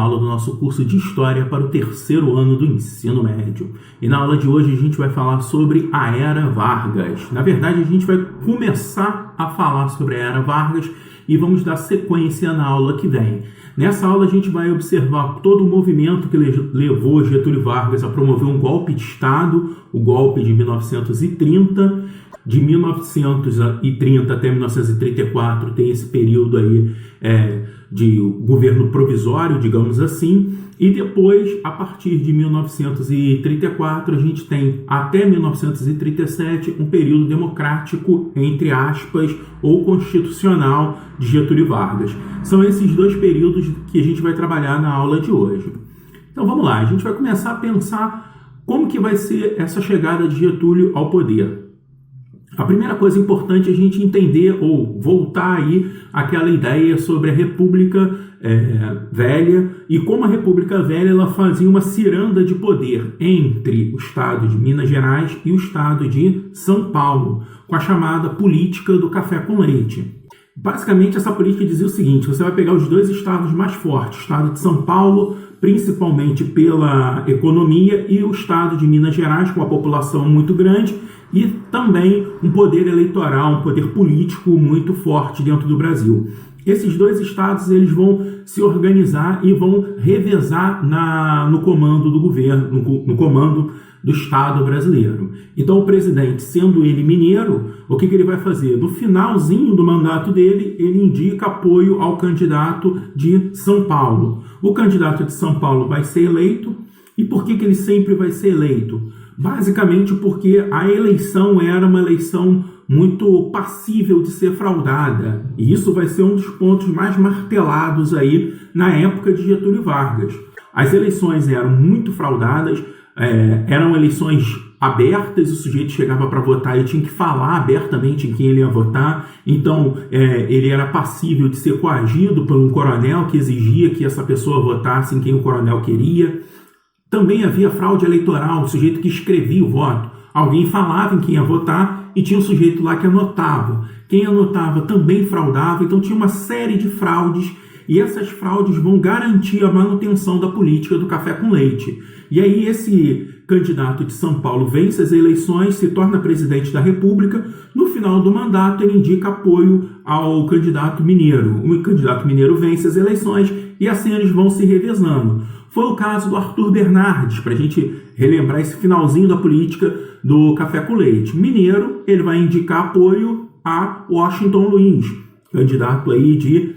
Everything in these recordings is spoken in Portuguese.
aula do nosso curso de História para o terceiro ano do ensino médio. E na aula de hoje a gente vai falar sobre a Era Vargas. Na verdade, a gente vai começar a falar sobre a Era Vargas e vamos dar sequência na aula que vem. Nessa aula a gente vai observar todo o movimento que levou Getúlio Vargas a promover um golpe de Estado, o golpe de 1930. De 1930 até 1934 tem esse período aí de governo provisório, digamos assim, e depois, a partir de 1934, a gente tem até 1937 um período democrático, entre aspas, ou constitucional de Getúlio Vargas. São esses dois períodos que a gente vai trabalhar na aula de hoje. Então vamos lá, a gente vai começar a pensar como que vai ser essa chegada de Getúlio ao poder. A primeira coisa importante é a gente entender ou voltar aí àquela ideia sobre a República Velha e como a República Velha ela fazia uma ciranda de poder entre o estado de Minas Gerais e o estado de São Paulo, com a chamada política do café com leite. Basicamente, essa política dizia o seguinte: você vai pegar os dois estados mais fortes, o estado de São Paulo, principalmente pela economia, e o estado de Minas Gerais, com a população muito grande, e também um poder eleitoral, um poder político muito forte dentro do Brasil. Esses dois estados eles vão se organizar e vão revezar no comando do governo, no comando do Estado brasileiro. Então o presidente, sendo ele mineiro, o que ele vai fazer? No finalzinho do mandato dele, ele indica apoio ao candidato de São Paulo. O candidato de São Paulo vai ser eleito. E por que ele sempre vai ser eleito? Basicamente porque a eleição era uma eleição muito passível de ser fraudada. E isso vai ser um dos pontos mais martelados aí na época de Getúlio Vargas. As eleições eram muito fraudadas, eram eleições abertas, o sujeito chegava para votar e tinha que falar abertamente em quem ele ia votar. Então, ele era passível de ser coagido por um coronel que exigia que essa pessoa votasse em quem o coronel queria. Também havia fraude eleitoral, o sujeito que escrevia o voto. Alguém falava em quem ia votar e tinha um sujeito lá que anotava. Quem anotava também fraudava, então tinha uma série de fraudes e essas fraudes vão garantir a manutenção da política do café com leite. E aí esse candidato de São Paulo vence as eleições, se torna presidente da República. No final do mandato ele indica apoio ao candidato mineiro. O candidato mineiro vence as eleições e assim eles vão se revezando. Foi o caso do Arthur Bernardes, para a gente relembrar esse finalzinho da política do café com leite. Mineiro, ele vai indicar apoio a Washington Luiz, candidato aí de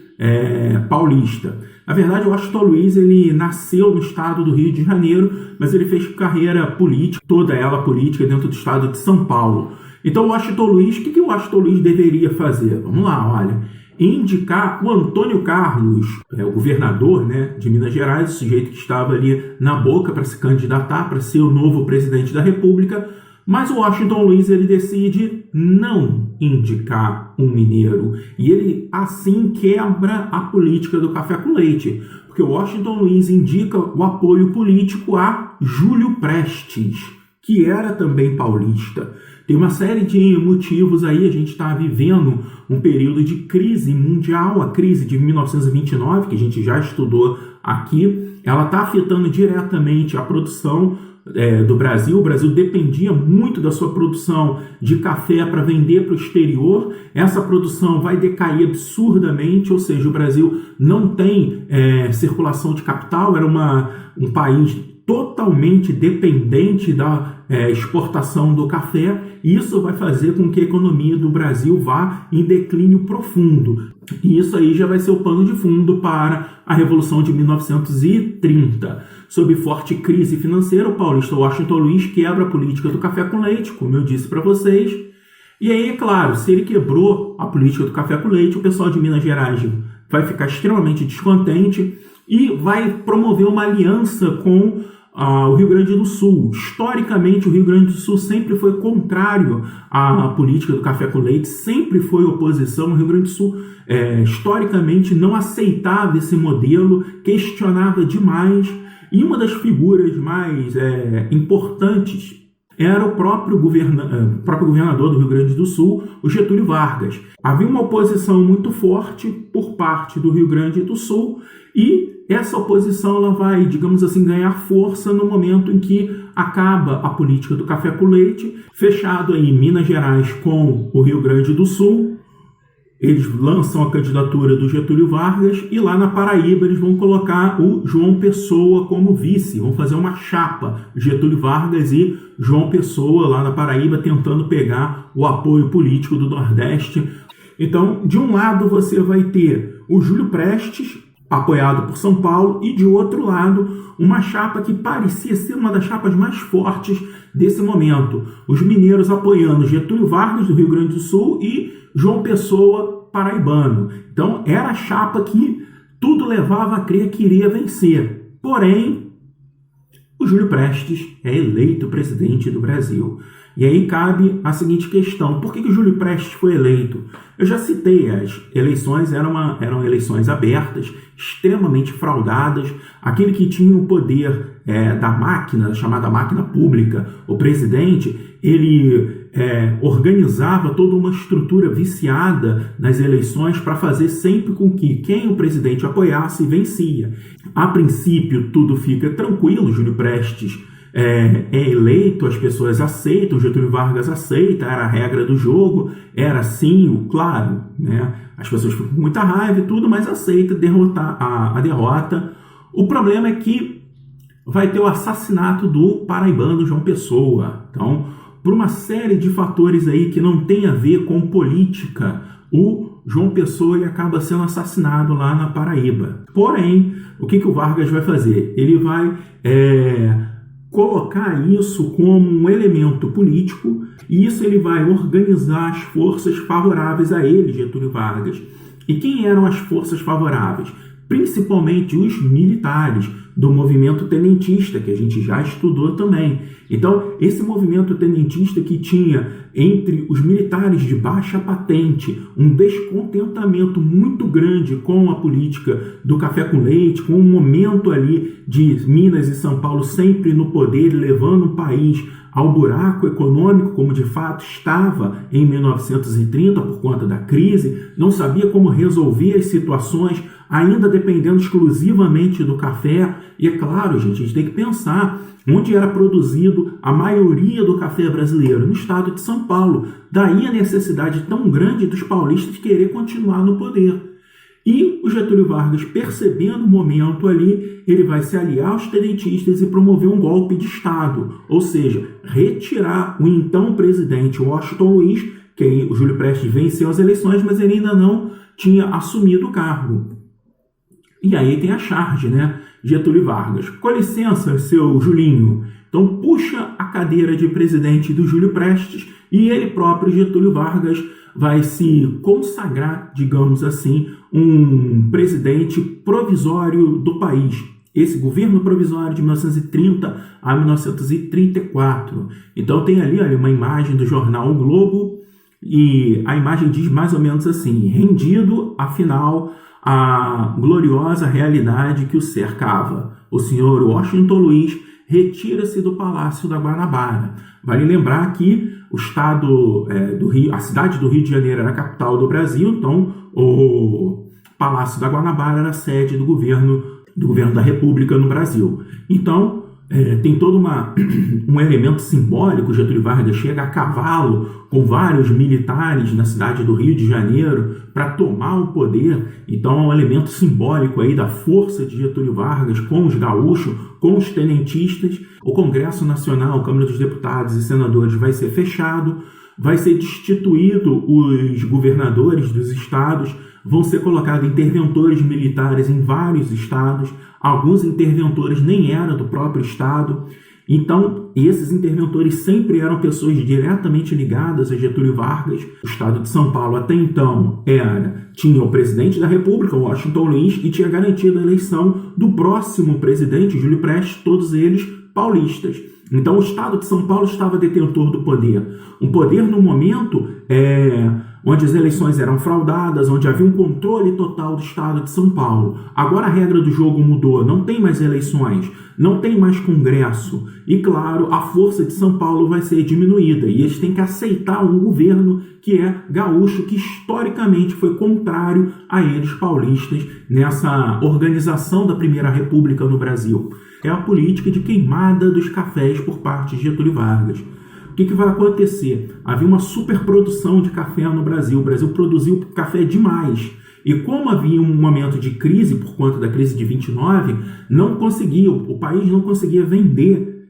paulista. Na verdade, o Washington Luiz ele nasceu no estado do Rio de Janeiro, mas ele fez carreira política, toda ela política, dentro do estado de São Paulo. Então, o Washington Luiz, o que o Washington Luiz deveria fazer? Vamos lá, olha. Indicar o Antônio Carlos, o governador, de Minas Gerais, o sujeito que estava ali na boca para se candidatar, para ser o novo presidente da República, mas o Washington Luiz ele decide não indicar um mineiro. E ele assim quebra a política do café com leite, porque o Washington Luiz indica o apoio político a Júlio Prestes, que era também paulista. Tem uma série de motivos aí, a gente está vivendo um período de crise mundial, a crise de 1929, que a gente já estudou aqui, ela está afetando diretamente a produção do Brasil. O Brasil dependia muito da sua produção de café para vender para o exterior. Essa produção vai decair absurdamente, ou seja, o Brasil não tem circulação de capital, era um país totalmente dependente da exportação do café, e isso vai fazer com que a economia do Brasil vá em declínio profundo. E isso aí já vai ser o pano de fundo para a Revolução de 1930. Sob forte crise financeira, o paulista Washington Luiz quebra a política do café com leite, como eu disse para vocês. E aí, é claro, se ele quebrou a política do café com leite, o pessoal de Minas Gerais vai ficar extremamente descontente e vai promover uma aliança com o Rio Grande do Sul. Historicamente, o Rio Grande do Sul sempre foi contrário à política do café com leite, sempre foi oposição. O Rio Grande do Sul, historicamente, não aceitava esse modelo, questionava demais. E uma das figuras mais importantes era o próprio governador do Rio Grande do Sul, o Getúlio Vargas. Havia uma oposição muito forte por parte do Rio Grande do Sul E essa oposição ela vai, digamos assim, ganhar força no momento em que acaba a política do café com leite, fechado aí em Minas Gerais com o Rio Grande do Sul. Eles lançam a candidatura do Getúlio Vargas e lá na Paraíba eles vão colocar o João Pessoa como vice. Vão fazer uma chapa, Getúlio Vargas e João Pessoa lá na Paraíba, tentando pegar o apoio político do Nordeste. Então, de um lado você vai ter o Júlio Prestes, apoiado por São Paulo, e de outro lado, uma chapa que parecia ser uma das chapas mais fortes desse momento. Os mineiros apoiando Getúlio Vargas, do Rio Grande do Sul, e João Pessoa, paraibano. Então, era a chapa que tudo levava a crer que iria vencer. Porém, o Júlio Prestes é eleito presidente do Brasil. E aí cabe a seguinte questão: por que o Júlio Prestes foi eleito? Eu já citei, as eleições eram eleições abertas, extremamente fraudadas. Aquele que tinha o poder da máquina, chamada máquina pública, o presidente, ele organizava toda uma estrutura viciada nas eleições para fazer sempre com que quem o presidente apoiasse vencia. A princípio, tudo fica tranquilo, Júlio Prestes é eleito, as pessoas aceitam, Getúlio Vargas aceita, era a regra do jogo, era assim, claro, né? As pessoas ficam com muita raiva e tudo, mas aceita derrotar a derrota. O problema é que vai ter o assassinato do paraibano João Pessoa. Então, por uma série de fatores aí que não tem a ver com política, o João Pessoa ele acaba sendo assassinado lá na Paraíba. Porém, o que o Vargas vai fazer? Ele vai colocar isso como um elemento político, e isso ele vai organizar as forças favoráveis a ele, Getúlio Vargas. E quem eram as forças favoráveis? Principalmente os militares do movimento tenentista, que a gente já estudou também. Então, esse movimento tenentista que tinha entre os militares de baixa patente um descontentamento muito grande com a política do café com leite, com o momento ali de Minas e São Paulo sempre no poder, levando o país ao buraco econômico, como de fato estava em 1930 por conta da crise, não sabia como resolver as situações, ainda dependendo exclusivamente do café. E é claro, gente, a gente tem que pensar onde era produzido a maioria do café brasileiro, no estado de São Paulo. Daí a necessidade tão grande dos paulistas de querer continuar no poder. E o Getúlio Vargas, percebendo o momento ali, ele vai se aliar aos tenentistas e promover um golpe de Estado, ou seja, retirar o então presidente Washington Luiz, que aí o Júlio Prestes venceu as eleições, mas ele ainda não tinha assumido o cargo. E aí tem a charge, né? Getúlio Vargas: com licença, seu Julinho. Então puxa a cadeira de presidente do Júlio Prestes e ele próprio, Getúlio Vargas, vai se consagrar, digamos assim, um presidente provisório do país. Esse governo provisório de 1930 a 1934. Então tem ali, olha, uma imagem do jornal O Globo, e a imagem diz mais ou menos assim: rendido, afinal, a gloriosa realidade que o cercava. O senhor Washington Luiz retira-se do Palácio da Guanabara. Vale lembrar que o estado do Rio, a cidade do Rio de Janeiro era a capital do Brasil, então o Palácio da Guanabara era a sede do governo da República no Brasil. Então, tem todo um elemento simbólico. Getúlio Vargas chega a cavalo com vários militares na cidade do Rio de Janeiro para tomar o poder. Então é um elemento simbólico aí da força de Getúlio Vargas com os gaúchos, com os tenentistas. O Congresso Nacional, Câmara dos Deputados e Senadores vai ser fechado, vai ser destituído os governadores dos estados, vão ser colocados interventores militares em vários estados. Alguns interventores nem eram do próprio estado. Então, esses interventores sempre eram pessoas diretamente ligadas a Getúlio Vargas. O estado de São Paulo, até então, tinha o presidente da República, Washington Luiz, e tinha garantido a eleição do próximo presidente, Júlio Prestes, todos eles paulistas. Então, o estado de São Paulo estava detentor do poder. Um poder, no momento, onde as eleições eram fraudadas, onde havia um controle total do estado de São Paulo. Agora a regra do jogo mudou, não tem mais eleições, não tem mais Congresso. E, claro, a força de São Paulo vai ser diminuída. E eles têm que aceitar um governo que é gaúcho, que historicamente foi contrário a eles paulistas nessa organização da Primeira República no Brasil. É a política de queimada dos cafés por parte de Getúlio Vargas. O que vai acontecer? Havia uma superprodução de café no Brasil. O Brasil produziu café demais. E como havia um momento de crise, por conta da crise de 29, o país não conseguia vender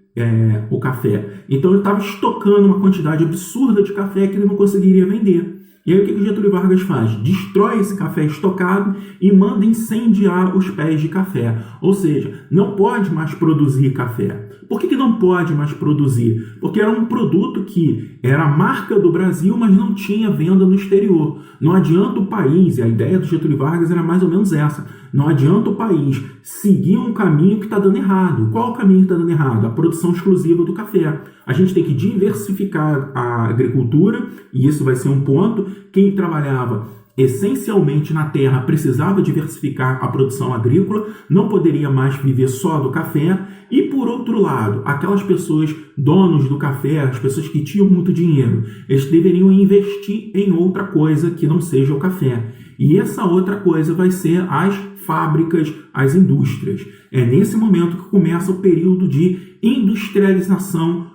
o café. Então ele estava estocando uma quantidade absurda de café que ele não conseguiria vender. E aí o que o Getúlio Vargas faz? Destrói esse café estocado e manda incendiar os pés de café. Ou seja, não pode mais produzir café. Por que não pode mais produzir? Porque era um produto que era a marca do Brasil, mas não tinha venda no exterior. Não adianta o país, e a ideia do Getúlio Vargas era mais ou menos essa, não adianta o país seguir um caminho que está dando errado. Qual o caminho que está dando errado? A produção exclusiva do café. A gente tem que diversificar a agricultura, e isso vai ser um ponto. Quem trabalhava essencialmente na terra precisava diversificar a produção agrícola, não poderia mais viver só do café. E, por outro lado, aquelas pessoas, donos do café, as pessoas que tinham muito dinheiro, eles deveriam investir em outra coisa que não seja o café. E essa outra coisa vai ser as fábricas, as indústrias. É nesse momento que começa o período de industrialização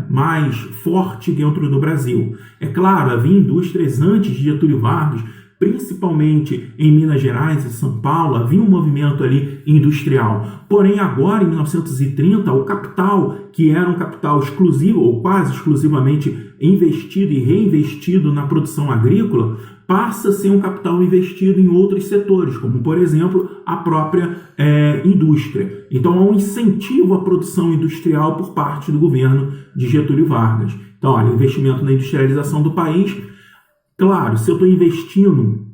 mais forte dentro do Brasil. É claro, havia indústrias antes de Getúlio Vargas, principalmente em Minas Gerais e São Paulo, havia um movimento ali industrial. Porém, agora, em 1930, o capital, que era um capital exclusivo, ou quase exclusivamente investido e reinvestido na produção agrícola, passa a ser um capital investido em outros setores, como, por exemplo, a própria indústria. Então, há um incentivo à produção industrial por parte do governo de Getúlio Vargas. Então, olha, investimento na industrialização do país. Claro, se eu estou investindo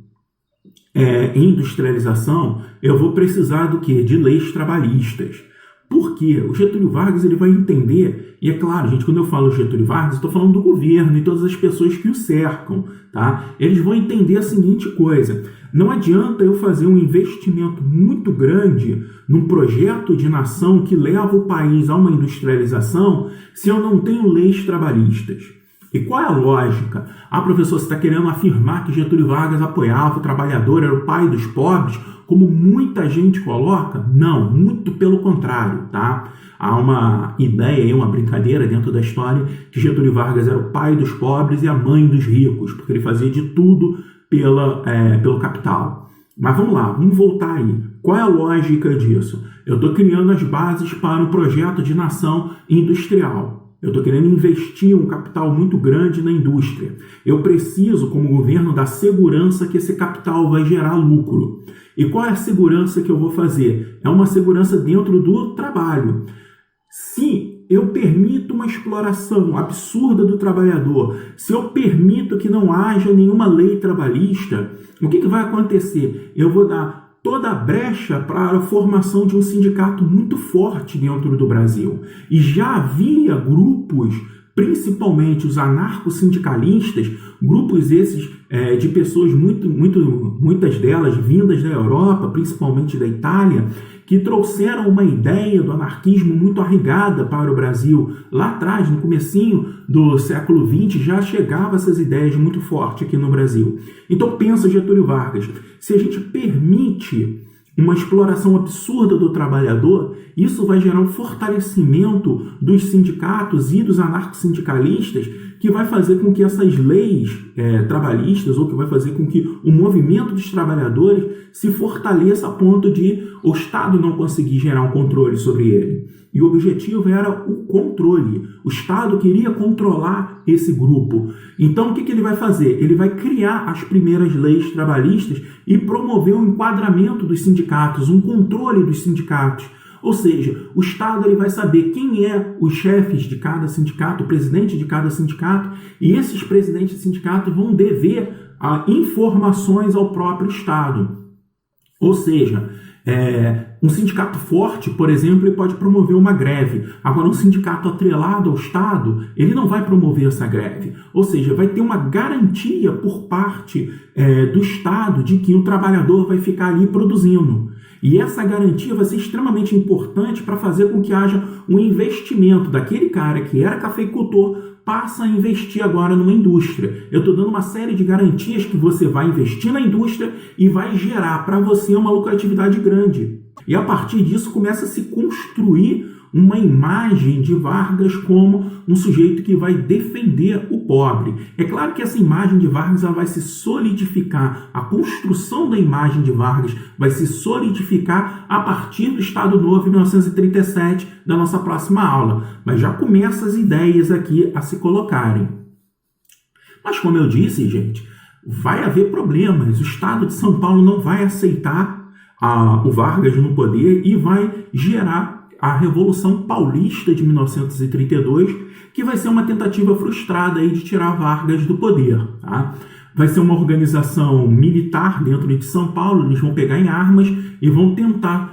em industrialização, eu vou precisar do quê? De leis trabalhistas. Por quê? O Getúlio Vargas ele vai entender, e é claro, gente, quando eu falo Getúlio Vargas, estou falando do governo e todas as pessoas que o cercam, tá? Eles vão entender a seguinte coisa: não adianta eu fazer um investimento muito grande num projeto de nação que leva o país a uma industrialização se eu não tenho leis trabalhistas. E qual é a lógica? Ah, professor, você está querendo afirmar que Getúlio Vargas apoiava o trabalhador, era o pai dos pobres, como muita gente coloca? Não, muito pelo contrário, tá? Há uma ideia, uma brincadeira dentro da história que Getúlio Vargas era o pai dos pobres e a mãe dos ricos, porque ele fazia de tudo pelo capital. Mas vamos lá, vamos voltar aí. Qual é a lógica disso? Eu estou criando as bases para um projeto de nação industrial. Eu estou querendo investir um capital muito grande na indústria. Eu preciso, como governo, da segurança que esse capital vai gerar lucro. E qual é a segurança que eu vou fazer? É uma segurança dentro do trabalho. Se eu permito uma exploração absurda do trabalhador, se eu permito que não haja nenhuma lei trabalhista, o que vai acontecer? Eu vou dar toda a brecha para a formação de um sindicato muito forte dentro do Brasil. E já havia grupos, principalmente os anarco-sindicalistas, grupos esses de pessoas, muitas delas vindas da Europa, principalmente da Itália, que trouxeram uma ideia do anarquismo muito arraigada para o Brasil. Lá atrás, no comecinho do século XX, já chegavam essas ideias muito fortes aqui no Brasil. Então pensa, Getúlio Vargas, se a gente permite uma exploração absurda do trabalhador, isso vai gerar um fortalecimento dos sindicatos e dos anarco-sindicalistas, que vai fazer com que essas leis trabalhistas, ou que vai fazer com que o movimento dos trabalhadores se fortaleça a ponto de o Estado não conseguir gerar um controle sobre ele. E o objetivo era o controle. O Estado queria controlar esse grupo. Então, o que ele vai fazer? Ele vai criar as primeiras leis trabalhistas e promover o enquadramento dos sindicatos, um controle dos sindicatos. Ou seja, o Estado ele vai saber quem é os chefes de cada sindicato, o presidente de cada sindicato, e esses presidentes de sindicato vão dever informações ao próprio Estado. Ou seja, Um sindicato forte, por exemplo, ele pode promover uma greve. Agora, um sindicato atrelado ao Estado, ele não vai promover essa greve. Ou seja, vai ter uma garantia por parte do Estado de que o trabalhador vai ficar ali produzindo. E essa garantia vai ser extremamente importante para fazer com que haja um investimento daquele cara que era cafeicultor, passa a investir agora numa indústria. Eu estou dando uma série de garantias que você vai investir na indústria e vai gerar para você uma lucratividade grande. E a partir disso começa a se construir uma imagem de Vargas como um sujeito que vai defender o pobre. É claro que essa imagem de Vargas ela vai se solidificar, a construção da imagem de Vargas vai se solidificar a partir do Estado Novo, em 1937, da nossa próxima aula. Mas já começam as ideias aqui a se colocarem. Mas como eu disse, gente, vai haver problemas. O Estado de São Paulo não vai aceitar o Vargas no poder e vai gerar a Revolução Paulista de 1932, que vai ser uma tentativa frustrada aí de tirar Vargas do poder. Tá? Vai ser uma organização militar dentro de São Paulo, eles vão pegar em armas e vão tentar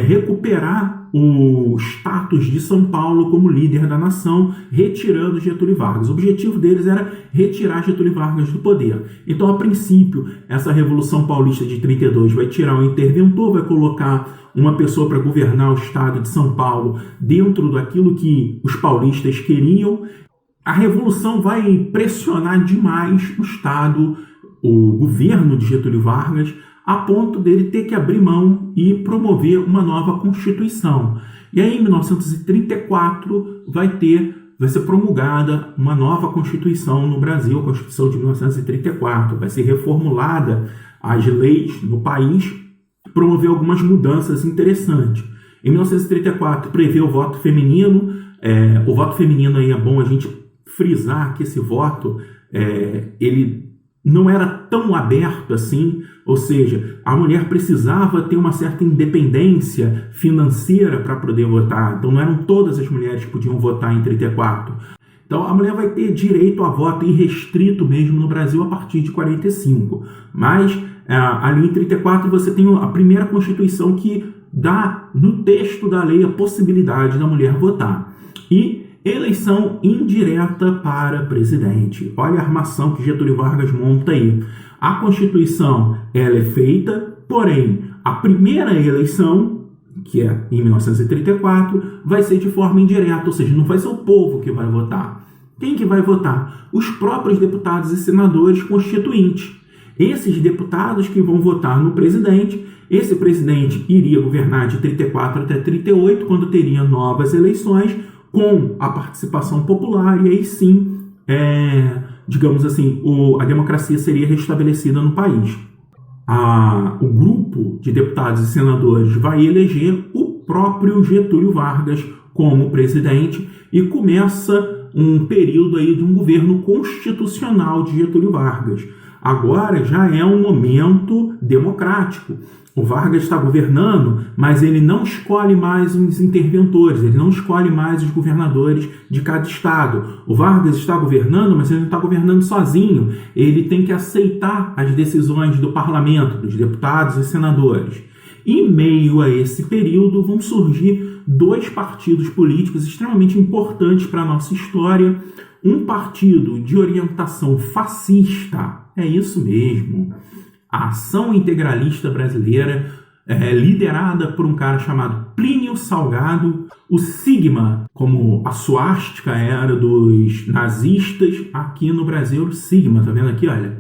recuperar o status de São Paulo como líder da nação, retirando Getúlio Vargas. O objetivo deles era retirar Getúlio Vargas do poder. Então, a princípio, essa Revolução Paulista de 32 vai tirar um interventor, vai colocar uma pessoa para governar o estado de São Paulo dentro daquilo que os paulistas queriam. A Revolução vai pressionar demais o Estado, o governo de Getúlio Vargas, a ponto dele ter que abrir mão e promover uma nova Constituição. E aí, em 1934, vai ser promulgada uma nova Constituição no Brasil, a Constituição de 1934. Vai ser reformulada as leis no país, promover algumas mudanças interessantes. Em 1934, prevê o voto feminino. O voto feminino aí é bom a gente frisar que esse voto, ele não era tão aberto assim, ou seja, a mulher precisava ter uma certa independência financeira para poder votar. Então não eram todas as mulheres que podiam votar em 34. Então a mulher vai ter direito a voto irrestrito mesmo no Brasil a partir de 45. Mas ali em 34 você tem a primeira Constituição que dá no texto da lei a possibilidade da mulher votar. E eleição indireta para presidente. Olha a armação que Getúlio Vargas monta aí. A Constituição ela é feita, porém, a primeira eleição, que é em 1934, vai ser de forma indireta, ou seja, não vai ser o povo que vai votar. Quem que vai votar? Os próprios deputados e senadores constituintes. Esses deputados que vão votar no presidente, esse presidente iria governar de 34 até 38, quando teria novas eleições, com a participação popular, e aí sim, digamos assim, a democracia seria restabelecida no país. O grupo de deputados e senadores vai eleger o próprio Getúlio Vargas como presidente e começa um período aí de um governo constitucional de Getúlio Vargas. Agora já é um momento democrático. O Vargas está governando, mas ele não escolhe mais os interventores, ele não escolhe mais os governadores de cada estado. O Vargas está governando, mas ele não está governando sozinho. Ele tem que aceitar as decisões do parlamento, dos deputados e senadores. Em meio a esse período vão surgir dois partidos políticos extremamente importantes para a nossa história. Um partido de orientação fascista, é isso mesmo, a Ação Integralista Brasileira, liderada por um cara chamado Plínio Salgado. O sigma, como a suástica era dos nazistas, aqui no Brasil o sigma, tá vendo aqui, olha?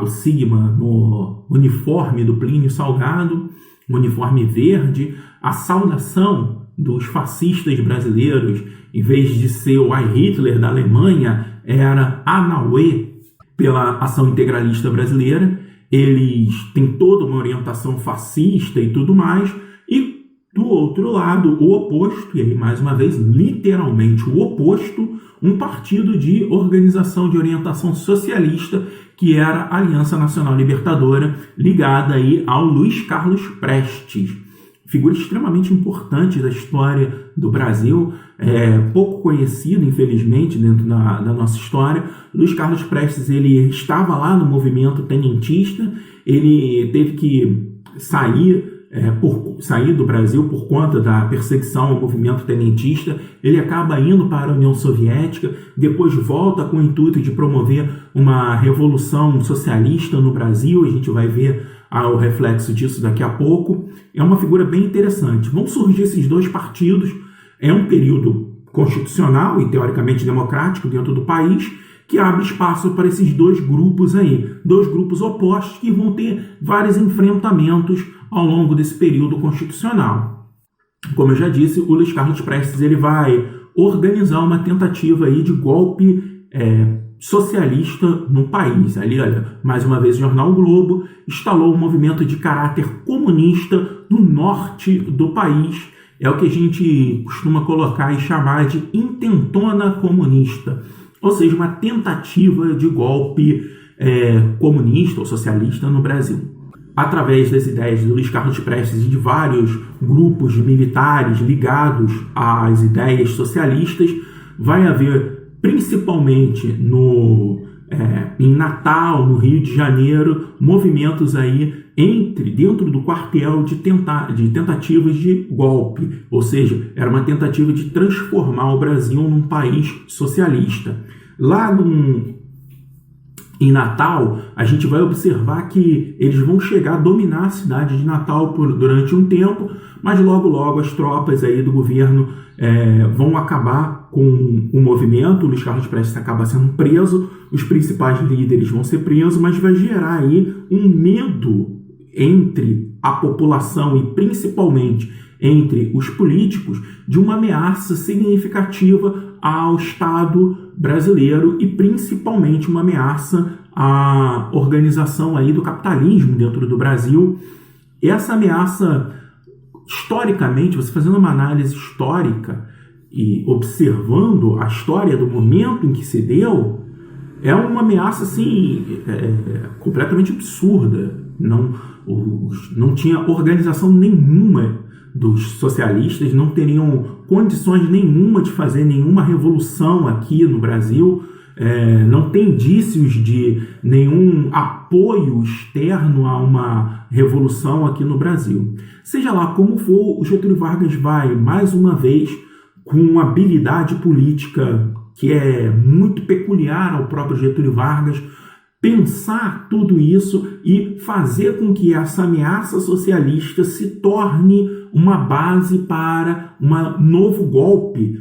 O sigma no uniforme do Plínio Salgado, um uniforme verde. A saudação dos fascistas brasileiros, em vez de ser o Heil Hitler da Alemanha, era Anauê, pela Ação Integralista Brasileira. Eles têm toda uma orientação fascista e tudo mais, e do outro lado, o oposto, e aí mais uma vez, literalmente o oposto, um partido de organização de orientação socialista, que era a Aliança Nacional Libertadora, ligada aí ao Luiz Carlos Prestes, figura extremamente importante da história do Brasil, pouco conhecido, infelizmente, dentro da nossa história. Luiz Carlos Prestes, ele estava lá no movimento tenentista, ele teve que sair por sair do Brasil por conta da perseguição ao movimento tenentista. Ele acaba indo para a União Soviética, depois volta com o intuito de promover uma revolução socialista no Brasil. A gente vai ver o reflexo disso daqui a pouco. É uma figura bem interessante. Vão surgir esses dois partidos. É um período constitucional e teoricamente democrático dentro do país, que abre espaço para esses dois grupos aí, dois grupos opostos que vão ter vários enfrentamentos ao longo desse período constitucional. Como eu já disse, o Luiz Carlos Prestes ele vai organizar uma tentativa aí de golpe socialista no país. Ali, olha, mais uma vez o jornal o Globo instalou um movimento de caráter comunista no norte do país. É o que a gente costuma colocar e chamar de intentona comunista, ou seja, uma tentativa de golpe comunista ou socialista no Brasil. Através das ideias do Luiz Carlos Prestes e de vários grupos militares ligados às ideias socialistas, vai haver, principalmente em Natal, no Rio de Janeiro, movimentos aí dentro do quartel de tentativas de golpe, ou seja, era uma tentativa de transformar o Brasil num país socialista. Lá em Natal, a gente vai observar que eles vão chegar a dominar a cidade de Natal durante um tempo, mas logo as tropas aí do governo vão acabar com o movimento. O Luiz Carlos Prestes acaba sendo preso, os principais líderes vão ser presos, mas vai gerar aí um medo entre a população e principalmente entre os políticos de uma ameaça significativa ao Estado brasileiro e principalmente uma ameaça à organização aí do capitalismo dentro do Brasil. Essa ameaça, historicamente, você fazendo uma análise histórica e observando a história do momento em que se deu, é uma ameaça assim, completamente absurda. Não tinha organização nenhuma dos socialistas, não teriam condições nenhuma de fazer nenhuma revolução aqui no Brasil, não tem indícios de nenhum apoio externo a uma revolução aqui no Brasil. Seja lá como for, o Getúlio Vargas vai, mais uma vez, com uma habilidade política que é muito peculiar ao próprio Getúlio Vargas, pensar tudo isso e fazer com que essa ameaça socialista se torne uma base para um novo golpe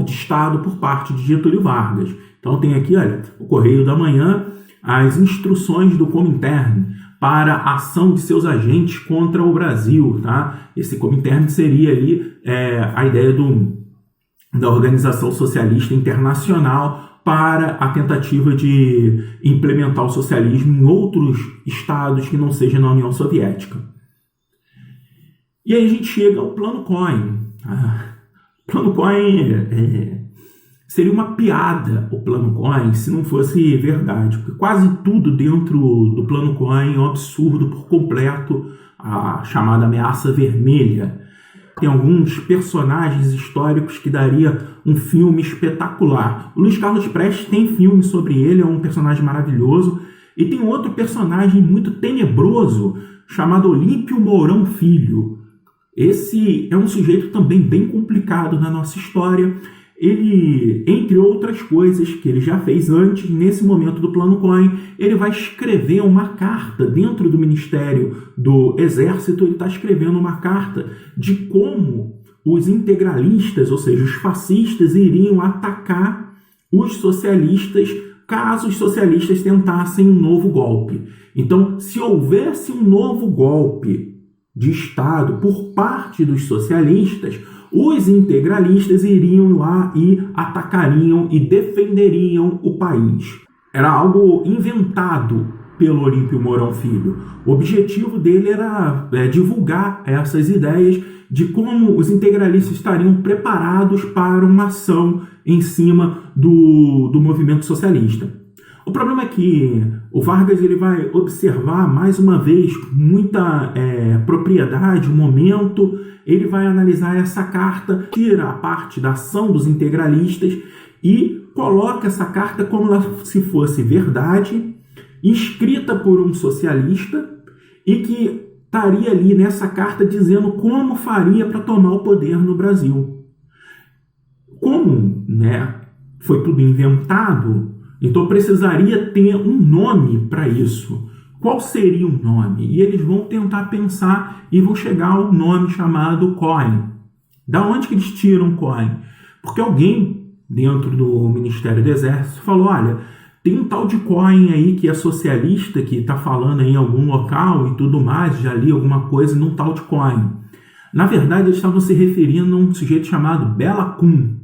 de Estado por parte de Getúlio Vargas. Então tem aqui, olha, o Correio da Manhã, as instruções do Comintern para a ação de seus agentes contra o Brasil, tá? Esse Comintern seria ali a ideia da Organização Socialista Internacional para a tentativa de implementar o socialismo em outros estados que não sejam na União Soviética. E aí a gente chega ao Plano Cohen. O Plano Cohen seria uma piada, o Plano Cohen, se não fosse verdade, porque quase tudo dentro do Plano Cohen é um absurdo por completo, a chamada ameaça vermelha. Tem alguns personagens históricos que daria um filme espetacular. O Luiz Carlos Prestes tem filme sobre ele, é um personagem maravilhoso. E tem outro personagem muito tenebroso, chamado Olímpio Mourão Filho. Esse é um sujeito também bem complicado na nossa história. Ele, entre outras coisas que ele já fez antes, nesse momento do Plano Cohen, ele vai escrever uma carta dentro do Ministério do Exército. Ele está escrevendo uma carta de como os integralistas, ou seja, os fascistas, iriam atacar os socialistas caso os socialistas tentassem um novo golpe. Então, se houvesse um novo golpe de Estado por parte dos socialistas, os integralistas iriam lá e atacariam e defenderiam o país. Era algo inventado pelo Olímpio Mourão Filho. O objetivo dele era divulgar essas ideias de como os integralistas estariam preparados para uma ação em cima do movimento socialista. O problema é que o Vargas ele vai observar mais uma vez com muita propriedade o momento. Ele vai analisar essa carta, tira a parte da ação dos integralistas e coloca essa carta como se fosse verdade, escrita por um socialista e que estaria ali nessa carta dizendo como faria para tomar o poder no Brasil. Como, né, foi tudo inventado, então precisaria ter um nome para isso. Qual seria o nome? E eles vão tentar pensar e vão chegar ao nome chamado COIN. Da onde que eles tiram COIN? Porque alguém dentro do Ministério do Exército falou, olha, tem um tal de COIN aí que é socialista, que está falando aí em algum local e tudo mais, já li alguma coisa num tal de COIN. Na verdade, eles estavam se referindo a um sujeito chamado Bela Kun.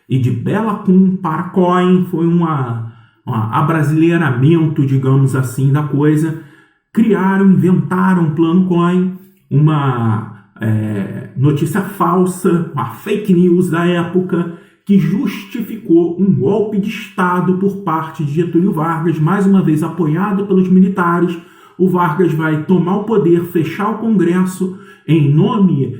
E de Bela Kun para COIN foi um abrasileiramento, digamos assim, da coisa. Criaram, inventaram um plano COIN, uma notícia falsa, uma fake news da época, que justificou um golpe de Estado por parte de Getúlio Vargas, mais uma vez apoiado pelos militares. O Vargas vai tomar o poder, fechar o Congresso em nome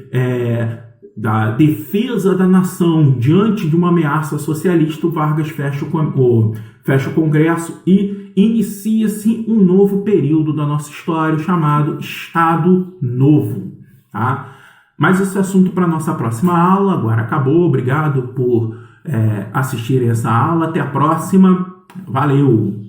da defesa da nação diante de uma ameaça socialista. O Vargas fecha o Congresso e inicia-se um novo período da nossa história chamado Estado Novo. Tá? Mas esse é assunto para a nossa próxima aula. Agora acabou. Obrigado por assistirem essa aula. Até a próxima. Valeu!